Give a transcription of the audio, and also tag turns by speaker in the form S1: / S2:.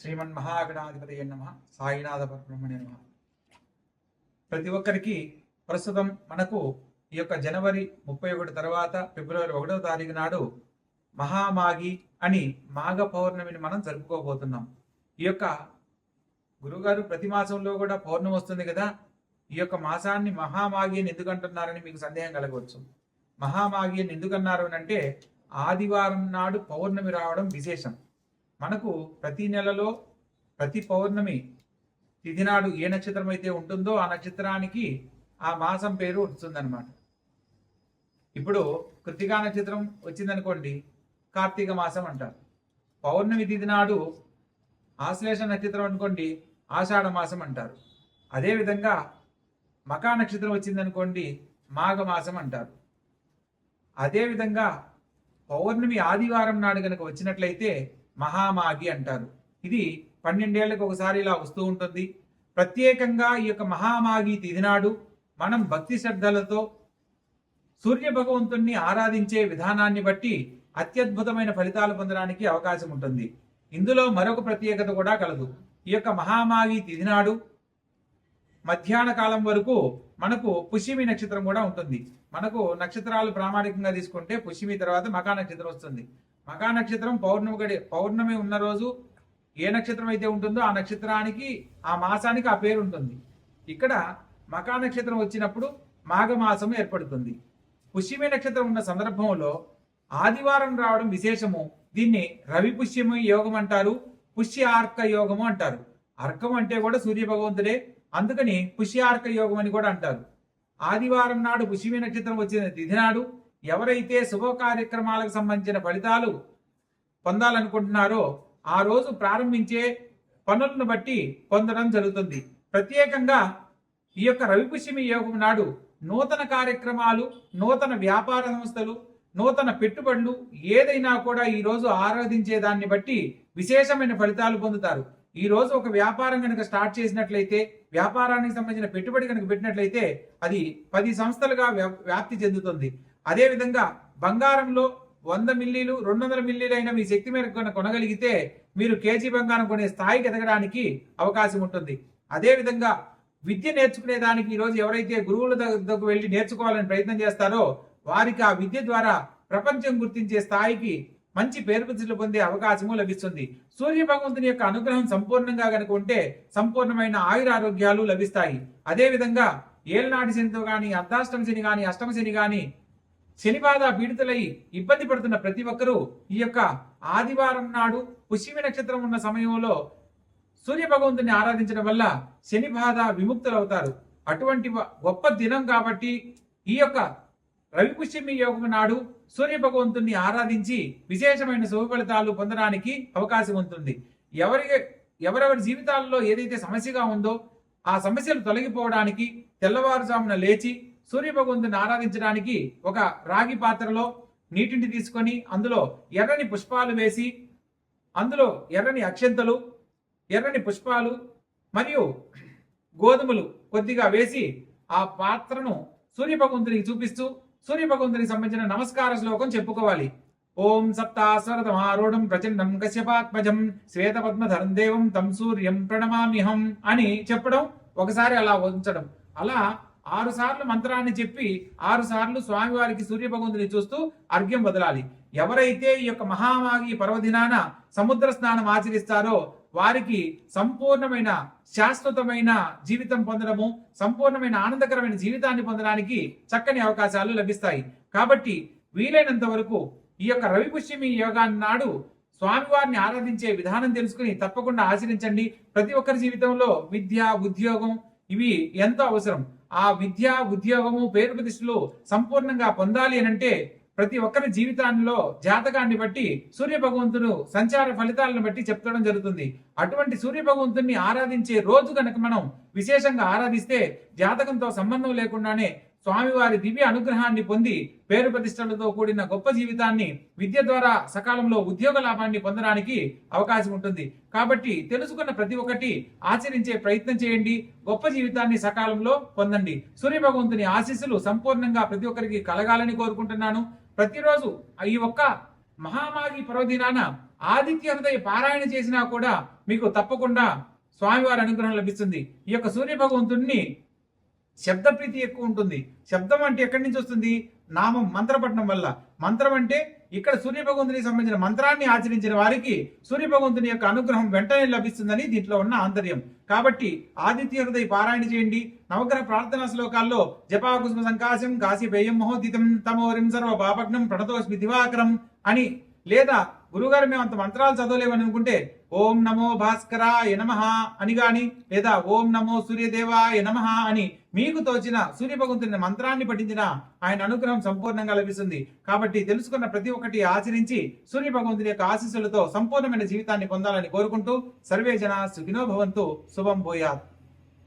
S1: శ్రీమన్మహాగణాధిపతయ నమ. సాయినాథ పరబ్రహ్మణ్య నమ. ప్రతి ఒక్కరికి ప్రస్తుతం మనకు ఈ యొక్క జనవరి 31 తర్వాత ఫిబ్రవరి 1వ తారీఖు నాడు మహామాగి అని మాఘ పౌర్ణమిని మనం జరుపుకోబోతున్నాం. ఈ యొక్క గురుగారు ప్రతి మాసంలో కూడా పౌర్ణమి వస్తుంది కదా, ఈ యొక్క మాసాన్ని మహామాగి అని ఎందుకు అంటున్నారని మీకు సందేహం కలగవచ్చు. మహామాగి అని ఎందుకన్నారు అంటే ఆదివారం నాడు పౌర్ణమి రావడం విశేషం. మనకు ప్రతి నెలలో ప్రతి పౌర్ణమి తిథి నాడు ఏ నక్షత్రం అయితే ఉంటుందో ఆ నక్షత్రానికి ఆ మాసం పేరు వస్తుందన్నమాట. ఇప్పుడు కృత్తికా నక్షత్రం వచ్చిందనుకోండి, కార్తీక మాసం అంటారు. పౌర్ణమి తిథి నాడు ఆశ్లేష నక్షత్రం అనుకోండి, ఆషాఢ మాసం అంటారు. అదేవిధంగా మకా నక్షత్రం వచ్చిందనుకోండి, మాఘ మాసం అంటారు. అదేవిధంగా పౌర్ణమి ఆదివారం నాడు కనుక వచ్చినట్లయితే మహామాగి అంటారు. ఇది 12 ఏళ్లకు ఒకసారి ఇలా వస్తూ ఉంటుంది. ప్రత్యేకంగా ఈ యొక్క మహామాగి తిథి నాడు మనం భక్తి శ్రద్ధలతో సూర్య భగవంతుణ్ణి ఆరాధించే విధానాన్ని బట్టి అత్యద్భుతమైన ఫలితాలు పొందడానికి అవకాశం ఉంటుంది. ఇందులో మరొక ప్రత్యేకత కూడా కలదు. ఈ యొక్క మహామాగి తిథి నాడు మధ్యాహ్న కాలం వరకు మనకు పుష్యమి నక్షత్రం కూడా ఉంటుంది. మనకు నక్షత్రాలు ప్రామాణికంగా తీసుకుంటే పుష్యమి తర్వాత మకా నక్షత్రం వస్తుంది. మకా నక్షత్రం పౌర్ణమి ఉన్న రోజు ఏ నక్షత్రం అయితే ఉంటుందో ఆ నక్షత్రానికి ఆ మాసానికి ఆ పేరు ఉంటుంది. ఇక్కడ మకా నక్షత్రం వచ్చినప్పుడు మాఘమాసం ఏర్పడుతుంది. పుష్యమి నక్షత్రం ఉన్న సందర్భంలో ఆదివారం రావడం విశేషము. దీన్ని రవి పుష్యమి యోగం అంటారు, పుష్యార్క యోగము అంటారు. అర్కం అంటే కూడా సూర్య భగవంతుడే, అందుకని పుష్యార్క యోగం అని కూడా అంటారు. ఆదివారం నాడు పుష్యమి నక్షత్రం వచ్చిన తిథి నాడు ఎవరైతే శుభ కార్యక్రమాలకు సంబంధించిన ఫలితాలు పొందాలనుకుంటున్నారో ఆ రోజు ప్రారంభించే పనులను బట్టి పొందడం జరుగుతుంది. ప్రత్యేకంగా ఈ యొక్క రవిపుష్యమి యోగం నాడు నూతన కార్యక్రమాలు, నూతన వ్యాపార సంస్థలు, నూతన పెట్టుబడులు ఏదైనా కూడా ఈ రోజు ఆరాధించే దాన్ని బట్టి విశేషమైన ఫలితాలు పొందుతారు. ఈ రోజు ఒక వ్యాపారం కనుక స్టార్ట్ చేసినట్లయితే, వ్యాపారానికి సంబంధించిన పెట్టుబడి కనుక పెట్టినట్లయితే అది 10 సంస్థలుగా వ్యాప్తి చెందుతుంది. అదేవిధంగా బంగారంలో 100 మిల్లీలు 200 మిల్లీలు అయినా మీ శక్తి మేరకు కొనగలిగితే మీరు కేజీ బంగారం కొనే స్థాయికి ఎదగడానికి అవకాశం ఉంటుంది. అదేవిధంగా విద్య నేర్చుకునే దానికి ఈరోజు ఎవరైతే గురువుల దగ్గరకు వెళ్ళి నేర్చుకోవాలని ప్రయత్నం చేస్తారో వారికి ఆ విద్య ద్వారా ప్రపంచం గుర్తించే స్థాయికి మంచి పేరు ప్రతిష్టలు పొందే అవకాశము లభిస్తుంది. సూర్య భగవంతుని యొక్క అనుగ్రహం సంపూర్ణంగా కనుక ఉంటే సంపూర్ణమైన ఆయురారోగ్యాలు లభిస్తాయి. అదేవిధంగా ఏలనాటి శనితో కానీ, అర్ధాష్టమ శని కానీ, అష్టమ శని కానీ, శని బాధ పీడితులై ఇబ్బంది పడుతున్న ప్రతి ఒక్కరూ ఈ యొక్క ఆదివారం నాడు పుష్యమి నక్షత్రం ఉన్న సమయంలో సూర్య భగవంతుని ఆరాధించడం వల్ల శని బాధ విముక్తులవుతారు. అటువంటి గొప్ప దినం కాబట్టి ఈ యొక్క రవి పుష్యమి యోగం నాడు సూర్య భగవంతుని ఆరాధించి విశేషమైన శుభ ఫలితాలు పొందడానికి అవకాశం ఉంటుంది. ఎవరెవరి జీవితాల్లో ఏదైతే సమస్యగా ఉందో ఆ సమస్యలు తొలగిపోవడానికి తెల్లవారుజామున లేచి సూర్య భగవంతుని ఆరాధించడానికి ఒక రాగి పాత్రలో నీటిని తీసుకొని అందులో ఎర్రని పుష్పాలు వేసి, అందులో ఎర్రని అక్షంతలు, ఎర్రని పుష్పాలు మరియు గోధుమలు కొద్దిగా వేసి ఆ పాత్రను సూర్య భగవంతునికి చూపిస్తూ సూర్య భగవంతునికి సంబంధించిన నమస్కార శ్లోకం చెప్పుకోవాలి. ఓం సప్తాస్వరతమారూఢం ప్రచండం కశ్యపాత్మజం శ్వేతపద్మధరం దేవం తం సూర్యం ప్రణమామ్యహం అని చెప్పడం, ఒకసారి అలా ఉంచడం. అలా 6 సార్లు మంత్రాన్ని చెప్పి 6 సార్లు స్వామివారికి సూర్య భగవంతుని చూస్తూ అర్ఘ్యం వదలాలి. ఎవరైతే ఈ యొక్క మహామాగి పర్వదినాన సముద్ర స్నానం ఆచరిస్తారో వారికి సంపూర్ణమైన శాశ్వతమైన జీవితం పొందడము, సంపూర్ణమైన ఆనందకరమైన జీవితాన్ని పొందడానికి చక్కని అవకాశాలు లభిస్తాయి. కాబట్టి వీలైనంత వరకు ఈ యొక్క రవి పుష్యమి యోగాన్ని నాడు స్వామివారిని ఆరాధించే విధానం తెలుసుకుని తప్పకుండా ఆచరించండి. ప్రతి ఒక్కరి జీవితంలో విద్య, ఉద్యోగం ఇవి ఎంతో అవసరం. ఆ విద్య, ఉద్యోగము, పేరు ప్రతిష్టలు సంపూర్ణంగా పొందాలి అనంటే ప్రతి ఒక్కరి జీవితాల్లో జాతకాన్ని బట్టి సూర్య భగవంతుడు సంచార ఫలితాలను బట్టి చెప్తడం జరుగుతుంది. అటువంటి సూర్య భగవంతుని ఆరాధించే రోజు కనుక మనం విశేషంగా ఆరాధిస్తే జాతకంతో సంబంధం లేకుండానే స్వామివారి దివ్య అనుగ్రహాన్ని పొంది పేరు ప్రతిష్టలతో కూడిన గొప్ప జీవితాన్ని, విద్య ద్వారా సకాలంలో ఉద్యోగ లాభాన్ని పొందడానికి అవకాశం ఉంటుంది. కాబట్టి తెలుసుకున్న ప్రతి ఒక్కటి ఆచరించే ప్రయత్నం చేయండి. గొప్ప జీవితాన్ని సకాలంలో పొందండి. సూర్య భగవంతుని ఆశీస్సులు సంపూర్ణంగా ప్రతి ఒక్కరికి కలగాలని కోరుకుంటున్నాను. ప్రతిరోజు ఈ ఒక్క మహామాగి పర్వదినాన ఆదిత్య హృదయ పారాయణ చేసినా కూడా మీకు తప్పకుండా స్వామివారి అనుగ్రహం లభిస్తుంది. ఈ యొక్క సూర్య భగవంతుడిని శబ్దప్రీతి ఎక్కువ ఉంటుంది. శబ్దం అంటే ఎక్కడి నుంచి వస్తుంది? నామం, మంత్రపఠనం వల్ల. మంత్రం అంటే ఇక్కడ సూర్య భగవంతునికి సంబంధించిన మంత్రాన్ని ఆచరించిన వారికి సూర్య భగవంతుని యొక్క అనుగ్రహం వెంటనే లభిస్తుందని దీంట్లో ఉన్న ఆంతర్యం. కాబట్టి ఆదిత్య హృదయ పారాయణ చేయండి. నవగ్రహ ప్రార్థనా శ్లోకాల్లో జపాకుసుమ సంకాశం కాశీపేయం మహోదితం తమోరిం సర్వ పాపగ్నం ప్రణతోస్మి దివాకరం అని, లేదా గురుగారు మేము అంత మంత్రాలు చదవలేమని అనుకుంటే ఓం నమో భాస్కరాయ నమః అని గాని, లేదా ఓం నమో సూర్యదేవాయ నమః అని మీకు తోచిన సూర్య భగవంతుని మంత్రాన్ని పఠించిన ఆయన అనుగ్రహం సంపూర్ణంగా లభిస్తుంది. కాబట్టి తెలుసుకున్న ప్రతి ఒక్కటి ఆచరించి సూర్య భగవంతుని యొక్క ఆశీస్సులతో సంపూర్ణమైన జీవితాన్ని పొందాలని కోరుకుంటూ సర్వే జన సుఖినో భవంతు. శుభం భూయాత్.